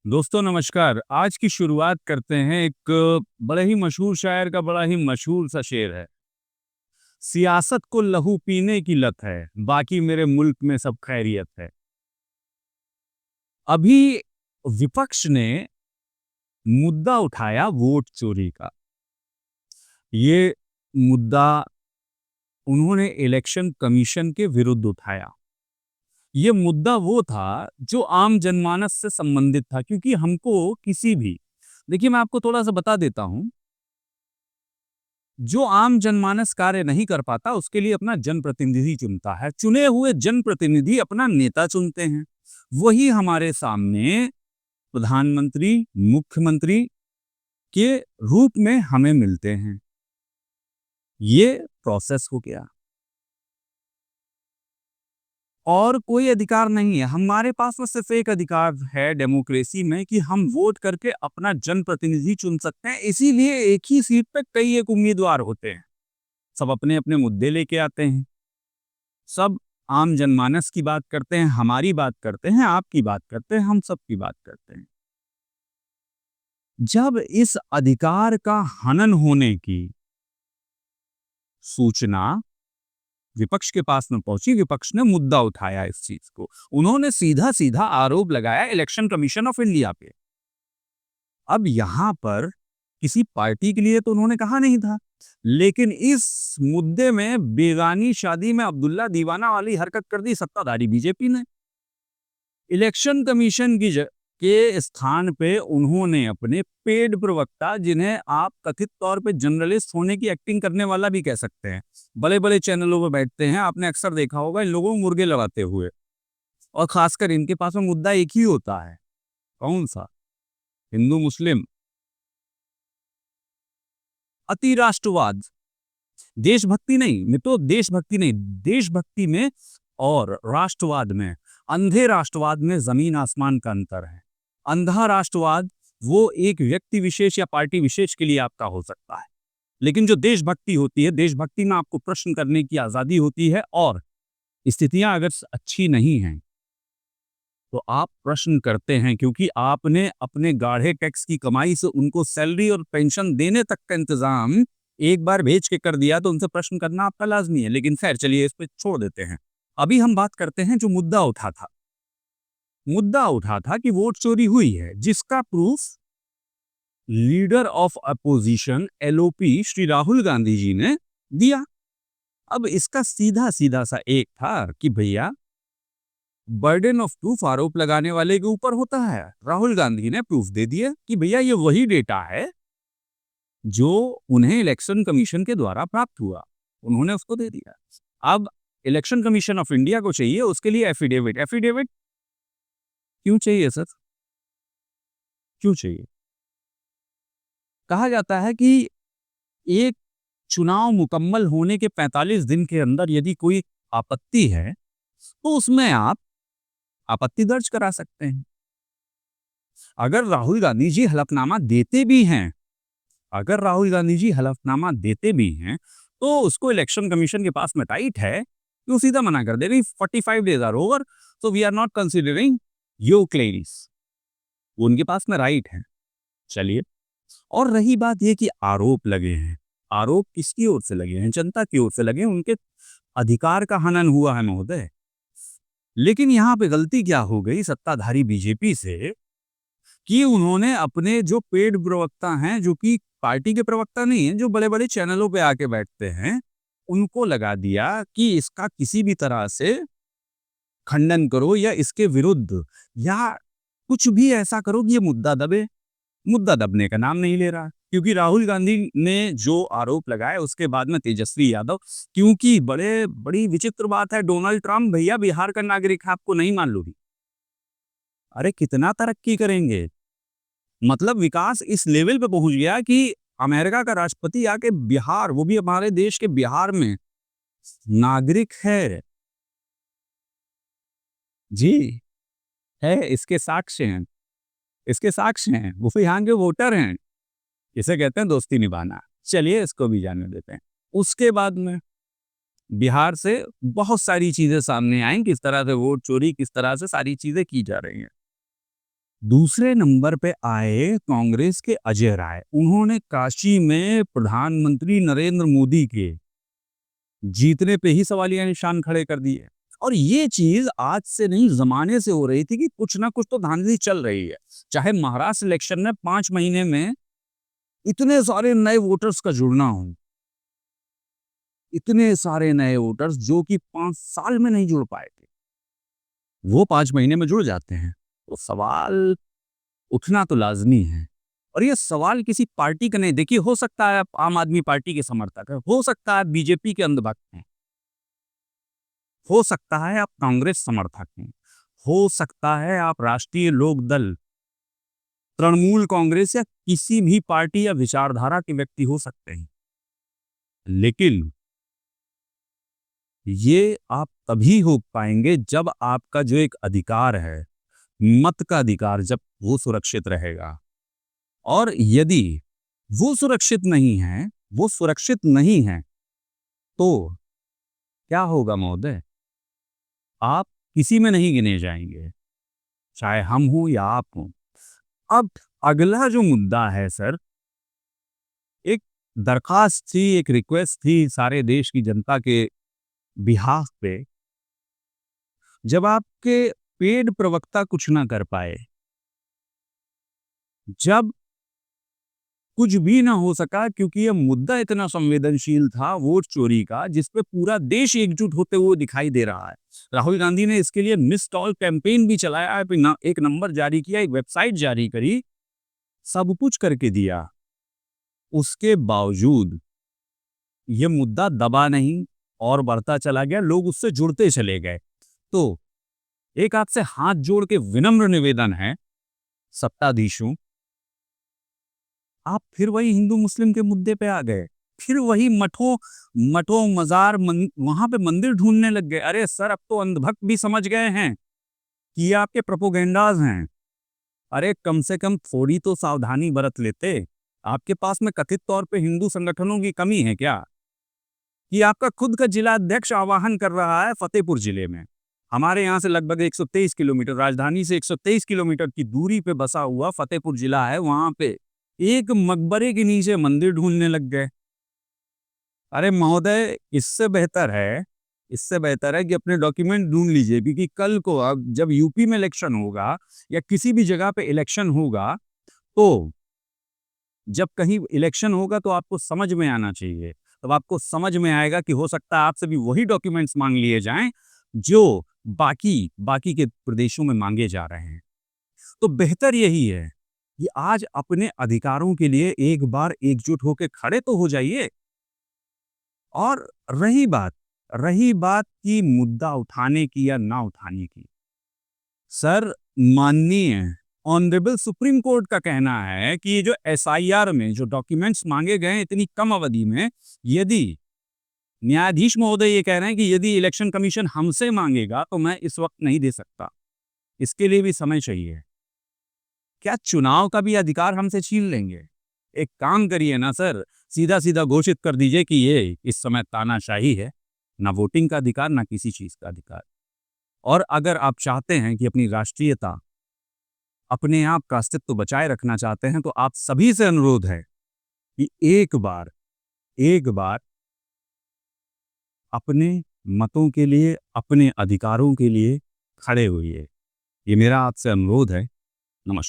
दोस्तों नमस्कार। आज की शुरुआत करते हैं एक बड़े ही मशहूर शायर का बड़ा ही मशहूर सा शेर है। सियासत को लहू पीने की लत है, बाकी मेरे मुल्क में सब खैरियत है। अभी विपक्ष ने मुद्दा उठाया वोट चोरी का। ये मुद्दा उन्होंने इलेक्शन कमीशन के विरुद्ध उठाया। ये मुद्दा वो था जो आम जनमानस से संबंधित था, क्योंकि हमको किसी भी देखिए मैं आपको थोड़ा सा बता देता हूं। जो आम जनमानस कार्य नहीं कर पाता उसके लिए अपना जनप्रतिनिधि चुनता है। चुने हुए जनप्रतिनिधि अपना नेता चुनते हैं। वही हमारे सामने प्रधानमंत्री, मुख्यमंत्री के रूप में हमें मिलते हैं। ये प्रोसेस हो गया और कोई अधिकार नहीं है हमारे पास। में सिर्फ एक अधिकार है डेमोक्रेसी में कि हम वोट करके अपना जनप्रतिनिधि चुन सकते हैं। इसीलिए एक ही सीट पे कई एक उम्मीदवार होते हैं। सब अपने अपने मुद्दे लेके आते हैं। सब आम जनमानस की बात करते हैं, हमारी बात करते हैं, आपकी बात करते हैं, हम सबकी बात करते हैं। जब इस अधिकार का हनन होने की सूचना विपक्ष के पास में पहुंची, विपक्ष ने मुद्दा उठाया इस चीज को। उन्होंने सीधा सीधा आरोप लगाया इलेक्शन कमीशन ऑफ इंडिया पे। अब यहां पर किसी पार्टी के लिए तो उन्होंने कहा नहीं था, लेकिन इस मुद्दे में बेगानी शादी में अब्दुल्ला दीवाना वाली हरकत कर दी सत्ताधारी बीजेपी ने। इलेक्शन कमीशन के स्थान पे उन्होंने अपने पेड प्रवक्ता, जिन्हें आप कथित तौर पे जर्नलिस्ट होने की एक्टिंग करने वाला भी कह सकते हैं, बड़े बड़े चैनलों पे बैठते हैं, आपने अक्सर देखा होगा इन लोगों को मुर्गे लगाते हुए। और खासकर इनके पास में मुद्दा एक ही होता है, कौन सा? हिंदू मुस्लिम, अति राष्ट्रवाद, देशभक्ति नहीं। मित्रों, देशभक्ति नहीं, देशभक्ति में और राष्ट्रवाद में, अंधे राष्ट्रवाद में जमीन आसमान का अंतर है। अंधा राष्ट्रवाद वो एक व्यक्ति विशेष या पार्टी विशेष के लिए आपका हो सकता है, लेकिन जो देशभक्ति होती है, देशभक्ति में आपको प्रश्न करने की आजादी होती है। और स्थितियां अगर अच्छी नहीं हैं तो आप प्रश्न करते हैं, क्योंकि आपने अपने गाढ़े टैक्स की कमाई से उनको सैलरी और पेंशन देने तक का इंतजाम एक बार भेज के कर दिया, तो उनसे प्रश्न करना आपका लाजमी है। लेकिन खैर चलिए, इस पे छोड़ देते हैं। अभी हम बात करते हैं जो मुद्दा उठा था। मुद्दा उठा था कि वोट चोरी हुई है, जिसका proof leader of opposition LOP Shri Rahul Gandhi ji ने दिया। अब इसका सीधा सीधा सा एक था कि भैया, बर्डन ऑफ प्रूफ आरोप लगाने वाले के ऊपर होता है। राहुल गांधी ने प्रूफ दे दिया कि भैया ये वही डेटा है जो उन्हें इलेक्शन कमीशन के द्वारा प्राप्त हुआ, उन्होंने उसको दे दिया। अब इलेक्शन कमीशन ऑफ इंडिया को चाहिए उसके लिए एफिडेविट। एफिडेविट क्यों चाहिए सर? क्यों चाहिए? कहा जाता है कि एक चुनाव मुकम्मल होने के 45 दिन के अंदर यदि कोई आपत्ति है तो उसमें आप आपत्ति दर्ज करा सकते हैं। अगर राहुल गांधी जी हलफनामा देते भी हैं, अगर राहुल गांधी जी हलफनामा देते भी हैं, तो उसको इलेक्शन कमीशन के पास में टाइट है कि वो सीधा मना कर दे रही 45 days are over, so we are not considering your claims. उनके पास में राइट है। चलिए, और रही बात यह कि आरोप लगे हैं, आरोप किसकी ओर से लगे हैं? जनता की ओर से लगे हैं। उनके अधिकार का हनन हुआ है महोदय। लेकिन यहां पे गलती क्या हो गई सत्ताधारी बीजेपी से कि उन्होंने अपने जो पेड प्रवक्ता हैं, जो कि पार्टी के प्रवक्ता नहीं है, जो बड़े बड़े चैनलों पे आके बैठते हैं, उनको लगा दिया कि इसका किसी भी तरह से खंडन करो या इसके विरुद्ध या कुछ भी ऐसा करो कि ये मुद्दा दबे। मुद्दा दबने का नाम नहीं ले रहा, क्योंकि राहुल गांधी ने जो आरोप लगाए उसके बाद में तेजस्वी यादव, क्योंकि बड़ी विचित्र बात है, डोनाल्ड ट्रंप भैया बिहार का नागरिक है, आपको नहीं मान लो भी। अरे कितना तरक्की करेंगे, मतलब विकास इस लेवल पे पहुंच गया कि अमेरिका का राष्ट्रपति आके बिहार, वो भी हमारे देश के बिहार में नागरिक है। जी है, इसके साक्ष्य हैं, इसके साक्ष्य हैं, वो यहाँ के वोटर हैं। इसे कहते हैं दोस्ती निभाना। चलिए इसको भी जानने देते हैं। उसके बाद में बिहार से बहुत सारी चीजें सामने आई, किस तरह से वोट चोरी, किस तरह से सारी चीजें की जा रही हैं। दूसरे नंबर पे आए कांग्रेस के अजय राय। उन्होंने काशी में प्रधानमंत्री नरेंद्र मोदी के जीतने पे ही सवालिया निशान खड़े कर दिए। और ये चीज आज से नहीं, जमाने से हो रही थी कि कुछ ना कुछ तो धांधली चल रही है। चाहे महाराष्ट्र इलेक्शन में 5 महीने में इतने सारे नए वोटर्स का जुड़ना हो, इतने सारे नए वोटर्स जो कि 5 साल में नहीं जुड़ पाए थे, वो 5 महीने में जुड़ जाते हैं। तो सवाल उठना तो लाजमी है। और ये सवाल किसी पार्टी का नहीं। देखिए, हो सकता है आप आम आदमी पार्टी के समर्थक हैं, हो सकता है बीजेपी के अंधभक्त हैं, हो सकता है आप कांग्रेस समर्थक हैं, हो सकता है आप राष्ट्रीय लोक दल, तृणमूल कांग्रेस या किसी भी पार्टी या विचारधारा के व्यक्ति हो सकते हैं। लेकिन ये आप तभी हो पाएंगे जब आपका जो एक अधिकार है, मत का अधिकार, जब वो सुरक्षित रहेगा। और यदि वो सुरक्षित नहीं है, वो सुरक्षित नहीं है, तो क्या होगा महोदय? आप किसी में नहीं गिने जाएंगे, चाहे हम हों या आप हों। अब अगला जो मुद्दा है सर, एक दरखास्त थी, एक रिक्वेस्ट थी सारे देश की जनता के बिहाफ पे। जब आपके पेड प्रवक्ता कुछ ना कर पाए, जब कुछ भी ना हो सका, क्योंकि ये मुद्दा इतना संवेदनशील था वोट चोरी का, जिस पे पूरा देश एकजुट होते हुए दिखाई दे रहा है। राहुल गांधी ने इसके लिए मिस कॉल कैंपेन भी चलाया है, एक नंबर जारी किया, एक वेबसाइट जारी करी, सब कुछ करके दिया। उसके बावजूद ये मुद्दा दबा नहीं और बढ़ता चला गया, लोग उससे जुड़ते चले गए। तो एक आपसे हाथ जोड़ के विनम्र निवेदन है, सत्ताधीशों, आप फिर वही हिंदू मुस्लिम के मुद्दे पे आ गए, फिर वही मठों मठों मजार वहां पे मंदिर ढूंढने लग गए। अरे सर, अब तो अंधभक्त भी समझ गए हैं कि ये आपके प्रोपोगेंडाज हैं। अरे कम से कम थोड़ी तो सावधानी बरत लेते। आपके पास में कथित तौर पे हिंदू संगठनों की कमी है क्या? कि आपका खुद का जिला अध्यक्ष आवाहन कर रहा है फतेहपुर जिले में, हमारे यहाँ से लगभग 123 किलोमीटर, राजधानी से 123 किलोमीटर की दूरी पे बसा हुआ फतेहपुर जिला है, वहां पे एक मकबरे के नीचे मंदिर ढूंढने लग गए। अरे महोदय, इससे बेहतर है कि अपने डॉक्यूमेंट ढूंढ लीजिए, क्योंकि कल को अब जब यूपी में इलेक्शन होगा या किसी भी जगह पे इलेक्शन होगा, तो जब कहीं इलेक्शन होगा तो आपको समझ में आना चाहिए। तब आपको समझ में आएगा कि हो सकता है आपसे भी वही डॉक्यूमेंट्स मांग लिए जाएं जो बाकी बाकी के प्रदेशों में मांगे जा रहे हैं। तो बेहतर यही है कि आज अपने अधिकारों के लिए एक बार एकजुट होकर खड़े तो हो जाइए। और रही बात की मुद्दा उठाने की या ना उठाने की, सर, माननीय ऑनरेबल सुप्रीम कोर्ट का कहना है कि ये जो एसआईआर में जो डॉक्यूमेंट्स मांगे गए हैं इतनी कम अवधि में, यदि न्यायाधीश महोदय ये कह रहे हैं कि यदि इलेक्शन कमीशन हमसे मांगेगा तो मैं इस वक्त नहीं दे सकता, इसके लिए भी समय चाहिए। क्या चुनाव का भी अधिकार हमसे छीन लेंगे? एक काम करिए ना सर, सीधा सीधा घोषित कर दीजिए कि ये इस समय तानाशाही है, ना वोटिंग का अधिकार ना किसी चीज का अधिकार। और अगर आप चाहते हैं कि अपनी राष्ट्रीयता, अपने आप का अस्तित्व बचाए रखना चाहते हैं, तो आप सभी से अनुरोध है कि एक बार अपने मतों के लिए, अपने अधिकारों के लिए खड़े होइए। ये मेरा आपसे अनुरोध है। नमस्कार।